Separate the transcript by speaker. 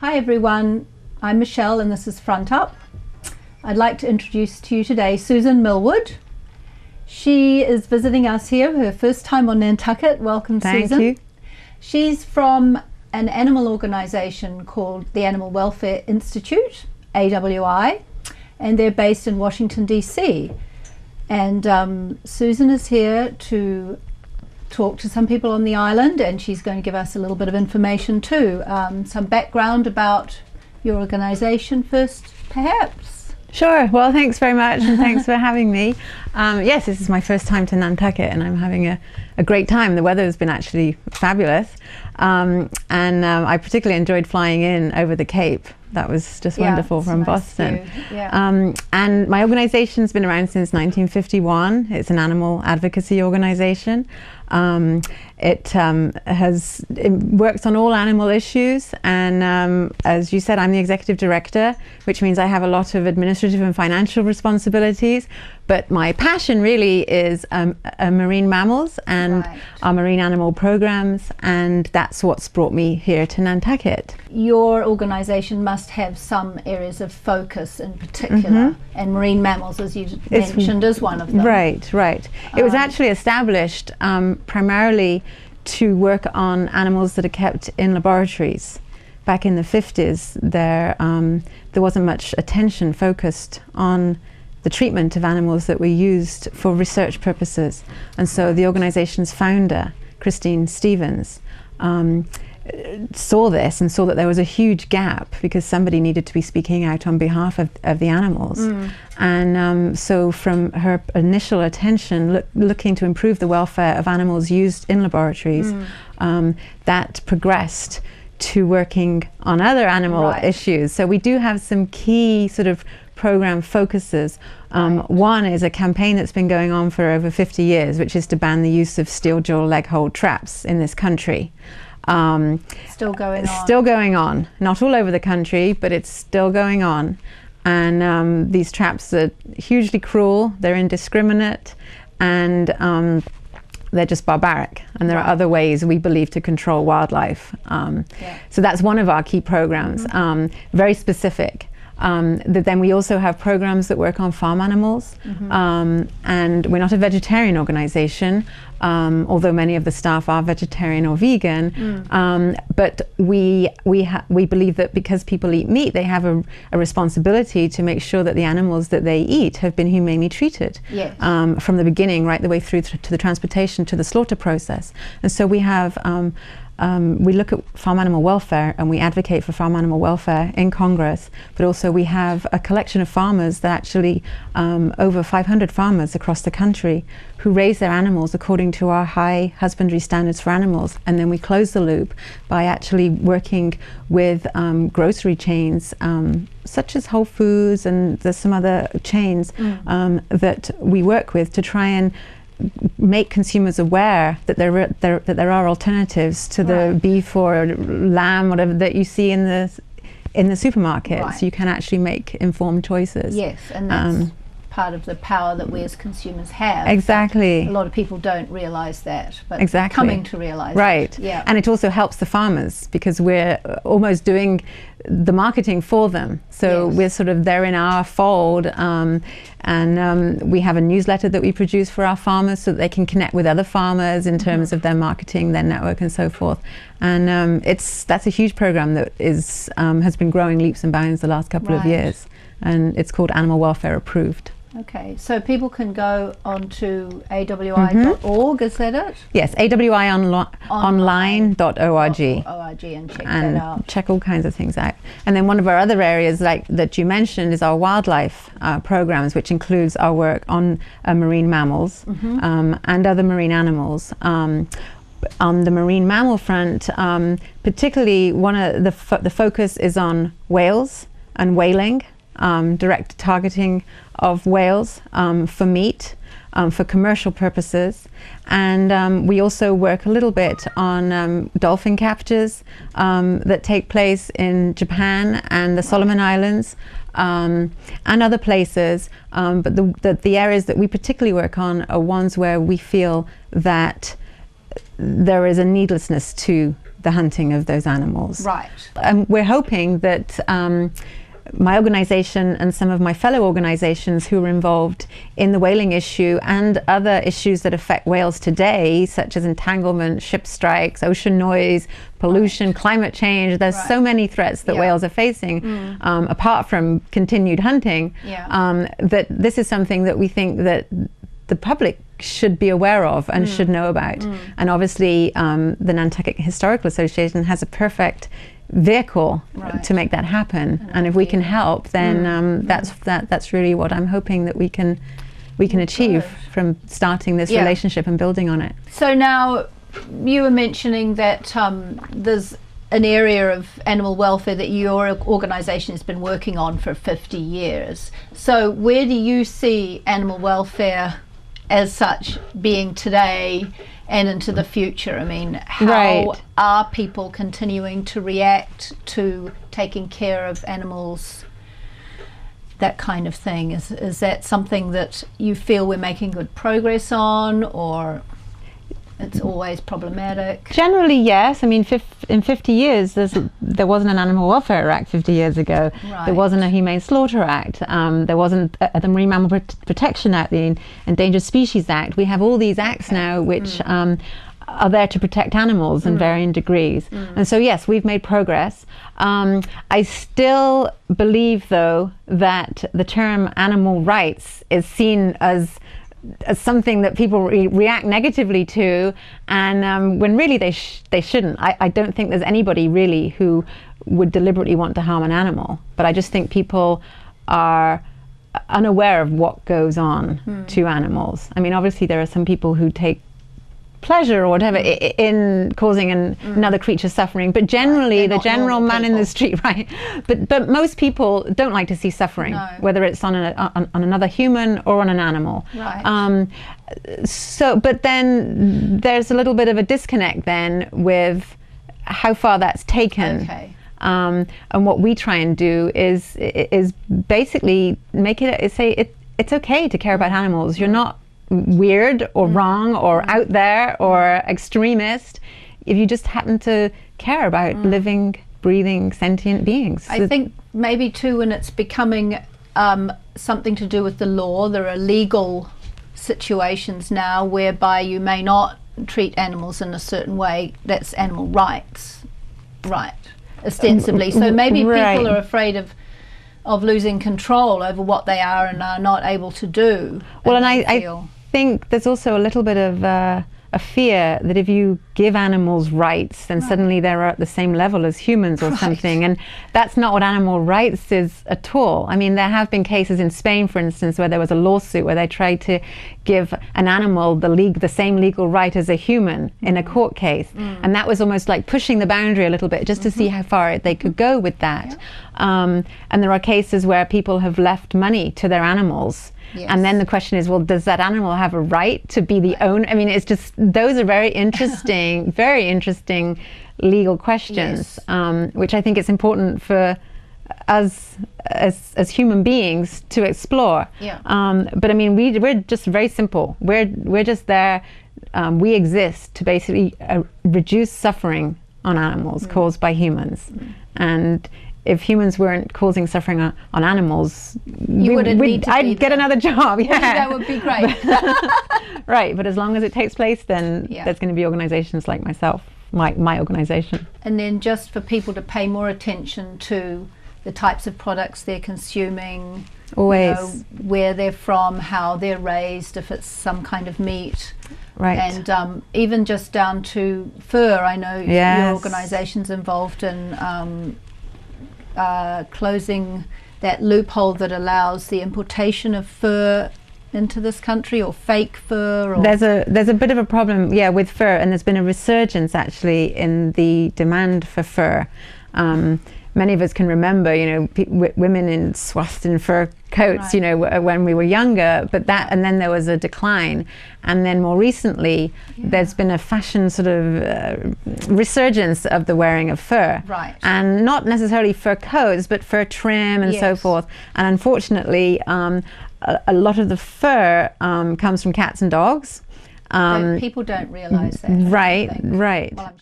Speaker 1: Hi everyone, I'm Michelle and this is Front Up. I'd like to introduce to you today Susan Millward. She is visiting us here, her first time on Nantucket. Welcome, Susan.
Speaker 2: Thank you.
Speaker 1: She's from an animal organisation called the Animal Welfare Institute, AWI, and they're based in Washington DC. And Susan is here to talk to some people on the island, and she's going to give us a little bit of information too. Some background about your organisation first, perhaps.
Speaker 2: Sure. Well, thanks very much, and thanks for having me. Yes, this is my first time to Nantucket, and I'm having a great time. The weather has been actually fabulous, and I particularly enjoyed flying in over the Cape. That was just wonderful from
Speaker 1: nice
Speaker 2: Boston.
Speaker 1: Yeah.
Speaker 2: And my organization's been around since 1951. It's an animal advocacy organization. It works on all animal issues, and as you said, I'm the executive director, which means I have a lot of administrative and financial responsibilities. But my passion really is marine mammals and our marine animal programs, and that's what's brought me here to Nantucket.
Speaker 1: Your organisation must have some areas of focus in particular, and marine mammals, as you mentioned, is one of them.
Speaker 2: Right, right. It was actually established primarily to work on animals that are kept in laboratories. Back in the 50s, there wasn't much attention focused on the treatment of animals that were used for research purposes. And so the organization's founder, Christine Stevens, saw this and saw that there was a huge gap because somebody needed to be speaking out on behalf of the animals. And so from her initial attention, looking to improve the welfare of animals used in laboratories, that progressed to working on other animal issues. So we do have some key sort of program focuses. One is a campaign that's been going on for over 50 years, which is to ban the use of steel jaw leg hold traps in this country.
Speaker 1: Still going on.
Speaker 2: Still going on. Not all over the country, but it's still going on. And these traps are hugely cruel, they're indiscriminate, and they're just barbaric. And there are other ways we believe to control wildlife. So that's one of our key programs, very specific. Then we also have programs that work on farm animals, and we're not a vegetarian organization, although many of the staff are vegetarian or vegan, but we believe that because people eat meat, they have a responsibility to make sure that the animals that they eat have been humanely treated from the beginning right the way through to the transportation to the slaughter process. And so we have we look at farm animal welfare, and we advocate for farm animal welfare in Congress, but also we have a collection of farmers that actually, over 500 farmers across the country, who raise their animals according to our high husbandry standards for animals. And then we close the loop by actually working with grocery chains, such as Whole Foods, and there's some other chains that we work with to try and make consumers aware that there are alternatives to the beef or lamb, whatever that you see in the supermarkets. You can actually make informed choices.
Speaker 1: Yes, and that's part of the power that we as consumers have.
Speaker 2: Exactly.
Speaker 1: A lot of people don't realise that, but coming to realise
Speaker 2: it.
Speaker 1: Yeah.
Speaker 2: And it also helps the farmers because we're almost doing the marketing for them. So we're sort of there in our fold, and we have a newsletter that we produce for our farmers so that they can connect with other farmers in terms of their marketing, their network, and so forth. And that's a huge program that has been growing leaps and bounds the last couple of years, and it's called Animal Welfare Approved.
Speaker 1: Okay, so people can go onto awi.org, is that it?
Speaker 2: Yes, awionline.org
Speaker 1: and check that out.
Speaker 2: Check all kinds of things out. And then one of our other areas like that you mentioned is our wildlife programs, which includes our work on marine mammals and other marine animals. On the marine mammal front, particularly one of the focus is on whales and whaling, direct targeting of whales for meat, for commercial purposes. And we also work a little bit on dolphin captures that take place in Japan and the Solomon Islands, and other places. But the areas that we particularly work on are ones where we feel that there is a needlessness to the hunting of those animals.
Speaker 1: Right.
Speaker 2: We're hoping that my organization and some of my fellow organizations who are involved in the whaling issue and other issues that affect whales today, such as entanglement, ship strikes, ocean noise, pollution, climate change. There's so many threats that whales are facing, apart from continued hunting, that this is something that we think that the public should be aware of and should know about. And obviously the Nantucket Historical Association has a perfect vehicle to make that happen, and if we can help, then that's really what I'm hoping that we can achieve from starting this relationship and building on it.
Speaker 1: So now you were mentioning that there's an area of animal welfare that your organization has been working on for 50 years. So where do you see animal welfare as such being today and into the future? I mean, how are people continuing to react to taking care of animals, that kind of thing? Is that something that you feel we're making good progress on, or it's always problematic? Generally,
Speaker 2: yes. I mean, in 50 years, there wasn't an Animal Welfare Act 50 years ago. There wasn't a Humane Slaughter Act. There wasn't the Marine Mammal Protection Act, the Endangered Species Act. We have all these acts now which are there to protect animals in varying degrees. And so, yes, we've made progress. I still believe, though, that the term animal rights is seen as something that people react negatively to, and when really they shouldn't. I don't think there's anybody really who would deliberately want to harm an animal, but I just think people are unaware of what goes on to animals. I mean, obviously there are some people who take pleasure or whatever in causing another creature suffering, but generally the general man in the street, but most people don't like to see suffering, whether it's on another human or on an animal. So but then there's a little bit of a disconnect then with how far that's taken. And what we try and do is basically make it say it's okay to care about animals. You're not weird or wrong or out there or extremist if you just happen to care about living, breathing, sentient beings.
Speaker 1: I think maybe too, when it's becoming something to do with the law, there are legal situations now whereby you may not treat animals in a certain way. That's animal rights, ostensibly. So maybe people are afraid of losing control over what they are and are not able to do.
Speaker 2: Well, and I think there's also a little bit of a fear that if you give animals rights, then suddenly they're at the same level as humans or something, and that's not what animal rights is at all. I mean, there have been cases in Spain, for instance, where there was a lawsuit where they tried to give an animal the same legal right as a human in a court case, and that was almost like pushing the boundary a little bit just to see how far they could go with that. And there are cases where people have left money to their animals. And then the question is, well, does that animal have a right to be the owner? I mean, it's just, those are very interesting, very interesting legal questions, which I think it's important for us as human beings to explore. But I mean, we're just very simple. We're just there. We exist to basically reduce suffering on animals caused by humans. And if humans weren't causing suffering on animals, I'd get another job.
Speaker 1: That would be great.
Speaker 2: Right, but as long as it takes place, then there's going to be organizations like myself, my organization.
Speaker 1: And then just for people to pay more attention to the types of products they're consuming,
Speaker 2: always,
Speaker 1: where they're from, how they're raised, if it's some kind of meat. And even just down to fur. I know your organization's involved in closing that loophole that allows the importation of fur into this country, or fake fur. Or
Speaker 2: there's a bit of a problem, with fur, and there's been a resurgence actually in the demand for fur. Many of us can remember, women in swathed fur coats, when we were younger, but and then there was a decline. And then more recently, there's been a fashion sort of resurgence of the wearing of fur. And not necessarily fur coats, but fur trim and so forth. And unfortunately, a lot of the fur comes from cats and dogs.
Speaker 1: People don't realize that.
Speaker 2: Right.
Speaker 1: Well,